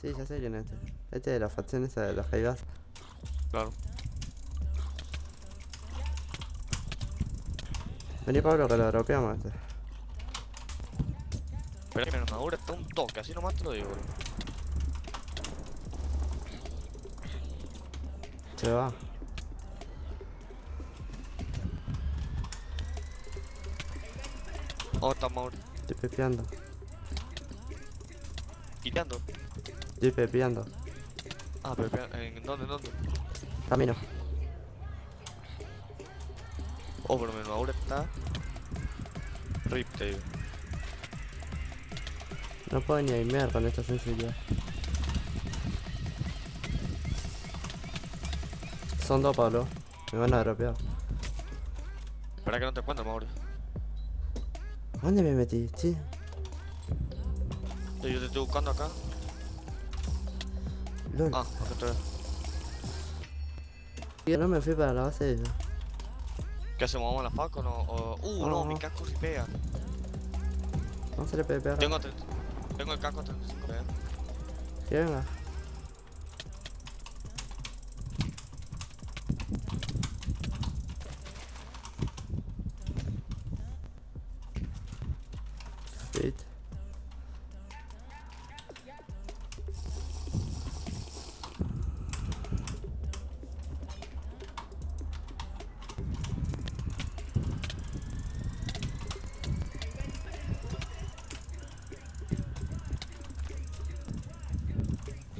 Sí, ya sé quién es este. Este de la facción esa de las jaigas. Claro. Vení Pablo que lo dropeamos este. Pero mi armadura está un toque, así nomás te lo digo, bro. Se va. ¿Dónde está Mauri? Estoy pepeando. Quiteando. Estoy pepeando. Ah, pero espera, ¿en dónde, en dónde? Camino. Oh, pero mi armadura está... Rip, te digo. No puedo ni aimear con esta sensibilidad. Son dos, Pablo. Me van a dropear. Espera que no te encuentro, Mauri. ¿Dónde me metí? Sí. Yo te estoy buscando acá. LOL. Ah, acá estoy. Yo no me fui para la base de ellos. ¿Qué hacemos? ¿Vamos a la faca o no? No, mi No, casco sí pega. no se le pepear. Tengo, tengo el casco 35 pega. Que venga. Fit.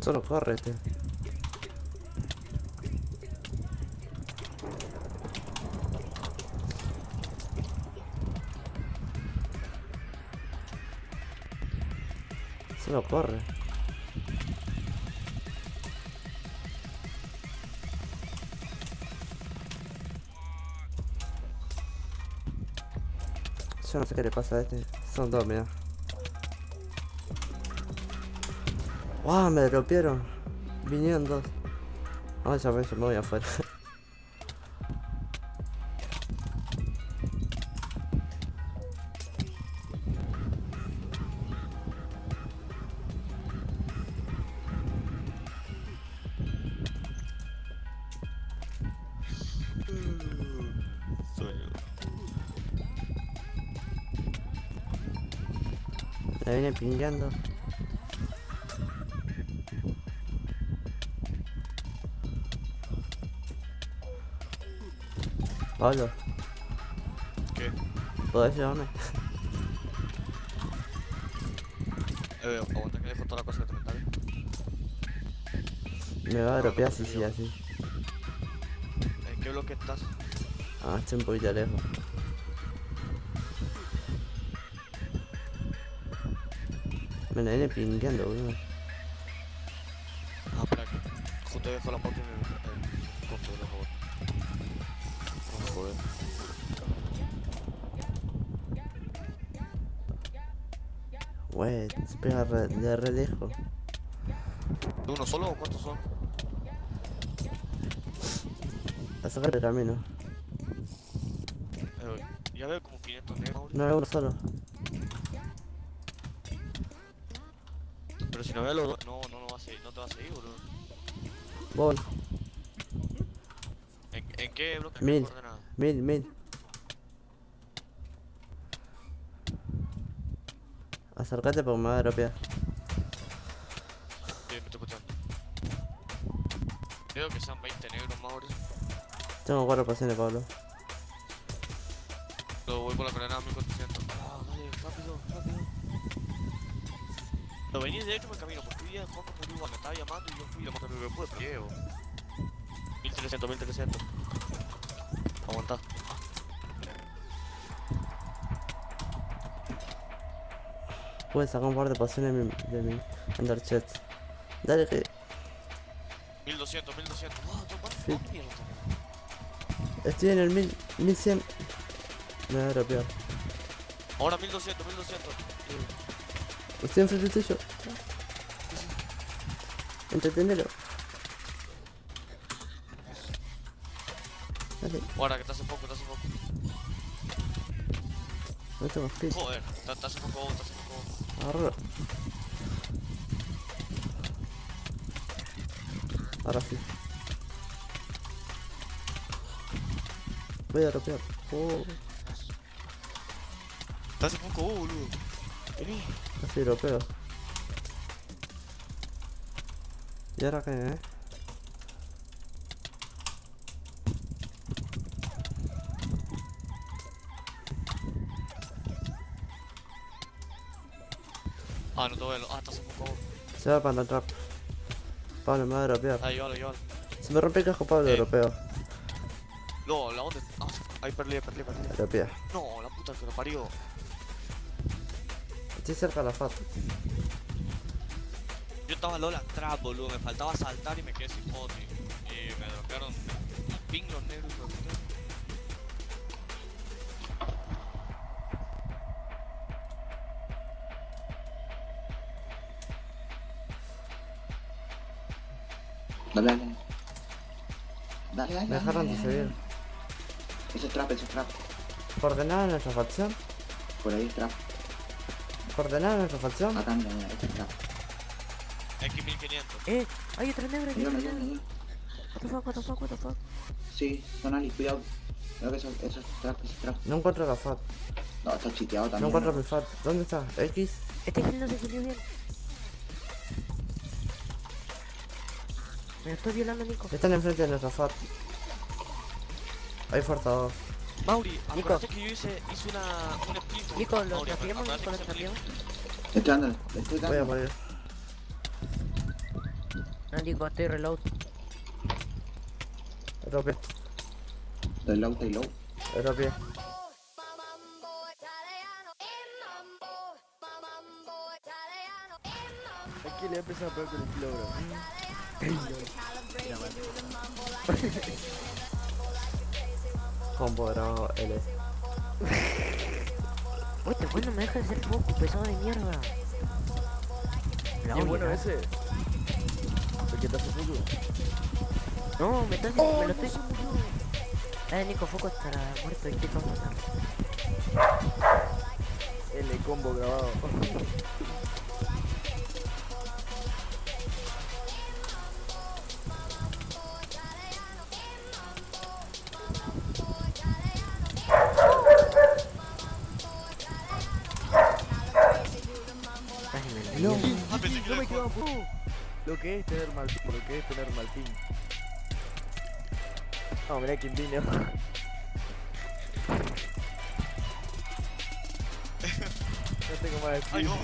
Solo corre este. Solo corre. Yo no sé qué le pasa a este. Son dos, mira. ¡Wow! Me dropearon. Vinieron dos. Ah, ya me voy afuera. Sueño. Me viene pingueando. Pablo, ¿Qué? ¿podés llevarme? Aguanta que dejo toda la cosa de inventario. Me va a dropear si sigue así. ¿En qué bloque estás? Ah, estoy un poquito lejos. Me la viene pingueando, boludo. Ah, espera que justo dejo la pauta en el costo de los juegos. Oh, joder. Wey, se pega de re lejos. ¿De uno solo o cuántos son? A sacar el camino. Ya veo como 500 negros, Mauri. No es uno solo. Pero si no veo los dos, no va a seguir, no te va a seguir, boludo. Vos, ¿En qué bloque? ¿En qué 1000, coordenada? 1000. Acércate porque me va a dropear. Sí, me estoy escuchando. Creo que sean 20 negros, Mauri. Tengo 4 pasiones, Pablo. Luego voy por la coordenada 1400. Ah, dale, rápido, rápido. Lo vení de hecho por el camino, porque hoy día jugando por igual, me estaba llamando y yo fui, lo más que me pude, pero llevo. 1300, 1300. Aguantá. Puedes sacar un par de pasiones de mi underchat. Dale que 1200, 1200. Ah, sí. ¿dónde mierda? Estoy en el 1100. Me va a dropear. Ahora 1200, 1200. Estoy enfrente tuyo. Entretenelo. Dale, Ahora que te hace poco, te hace poco. no tengo speed. Joder, te hace poco, te hace poco. Agarro. Ahora sí. Voy a dropear. Oh, Estás un poco, boludo. Vení. casi dropeo. ¿Y ahora qué, Ah, no te veo. Ah, estás un poco. Se va para la trap. Pablo, me va a dropear. Ahí, llévalo. Se me rompe el casco, Pablo, dropeo. No, la onda. Ah, ahí perdí. Dropea. No, la puta que lo parió. Estoy cerca de la FAT. Yo estaba Lola trap, boludo. Me faltaba saltar y me quedé sin poti. Y me dropearon el ping los negros y los putos. Dale. Me dejaron de seguir. Ese es trap. ¿Coordenada de nuestra facción? Por ahí es trap. ¿Coordenada de nuestra facción? Acá, mira, este es trap. X1500. Hay otra negra, hay Mira, otra mira, negra. mira. What the fuck? Sí, son Ali, cuidado. Creo que eso es trap, No encuentro la FAT. No, está chiteado No también. encuentro mi FAT. ¿Dónde está? ¿X? Este gil no se salió bien. Me lo estoy violando, Nico. Están enfrente de nuestra FAT. Hay fuerza 2. Mauri, Nico. acuérdate que yo hice un split. Nico, ¿lo Mauri, trapeamos? acuérdate ¿Nico, lo que hice un trapeamos? Le estoy dando. Voy a morir. No, Nico, estoy reload. Dropeé. Estoy low. Dropeé. Aquí le voy a empezar a pegar con el kilógramo. Combo dragón L. Uy, este bueno me deja de ser poco pesado de mierda. ¿Y es bueno ese? ¿El que te hace poco? No, me lo estoy... Nico, foco estará muerto y qué pasa. L combo grabado. Casi me No, olvidé. Ah, pensé que no era me quedo Lo que es tener mal ping. No, mirá quién vino. No tengo más Ay, speed. no.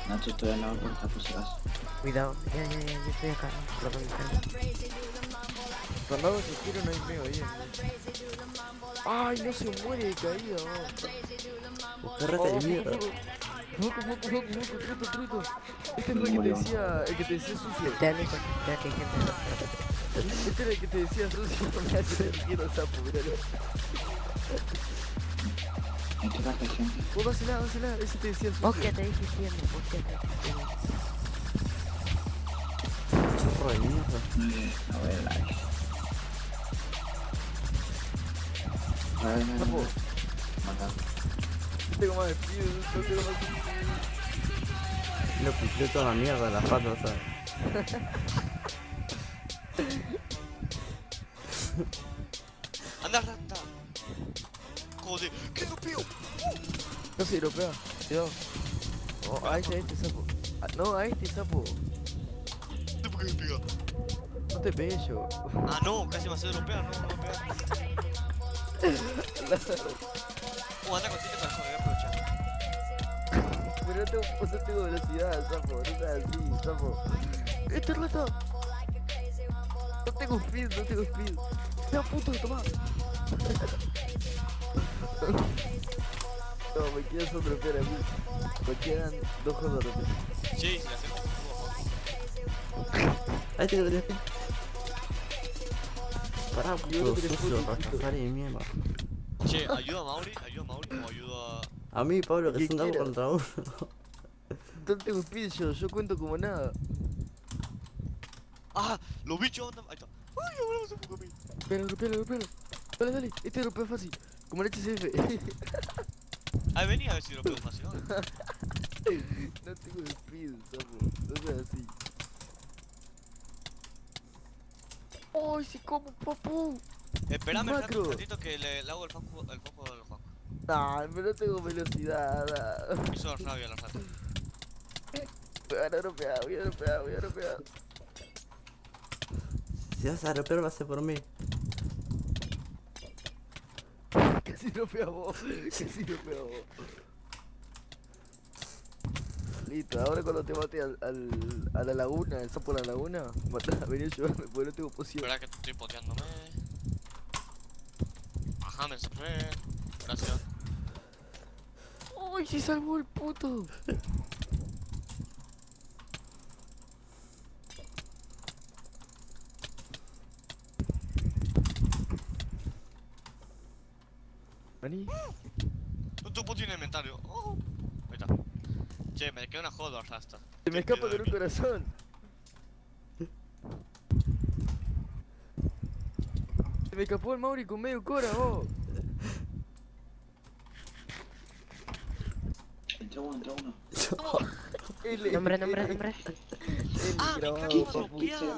Nacho, estoy al lado por esta por si acaso. Cuidado, ya, yo estoy acá. Lo que me sale. Cuando hago ese giro no hay meo bien. Ay, no se muere de caída, Carrete de mierda. Truco. Este fue el que te decía, sucio. Dale, que hay gente. Este era el que te decía sucio, me hace el quiero sapo, miralo. En tu parte hay gente. Vos dásela, ese te decía Vos sucio. que te dije siempre, Chorro de mierda. A ver, like. A ver. Sapo, Matar. no tengo más speed, no tengo más speed. Lo piqué toda la mierda de la FAT, o sea. Anda, rata. Joder, ¿qué lo pío? No se europea, cuidado. Oh, a este sapo. No, a este sapo. ¿Por qué me pega? No te pegues yo. Ah, no, casi me hace europea, no me pega. Anda contigo para eso, voy a aprovechar. Pero no tengo velocidad, sapo. No seas así, sapo. Este rato. No tengo speed. No, puto, toma. No, me quedas otro a mí. Me quedan 2 juegos. Sí, si le hacemos Ahí te lo dejé. Pará, Yo puto creo que sucio, le puedo- rastafari de mierda. Che, ayuda a Mauri o ayuda A mí, Pablo, que Que son dos quiera. contra uno. No tengo speed yo cuento como nada. Ah, los bichos andan. Ahí está. Ay, ahora se fue a mí. Pégalo. Dale, este europeo fácil. Como el HCF. Ahí venía a ver si lo pego fácil, ¿no? No tengo speed, sapo. No seas así. ¡Ay, si como, papu! Espérame un Macro. ratito que le hago el foco del Juaco. Nah, pero no tengo velocidad. Me hizo rabia la rata. Voy a dropear, voy a dropear, voy a dropear. Si vas a romper, va a ser por mí. Casi dropea vos, casi dropea vos. Listo, ahora cuando te mate a la laguna, el sapo de la laguna, matá, vení a ayudarme porque no tengo poción. Espera que estoy poteándome. Ajá, me cerré. Gracias. ¡Ay, se salvó el puto! ¿Vení? Tu puto en inventario. Ahí está. Che, me queda una joda hasta. Se me escapa con un corazón. Se me escapó el Mauri con medio cora, vos. Entra uno. L, Nombre. L Ah, me grabado, encanta papu. bloquear.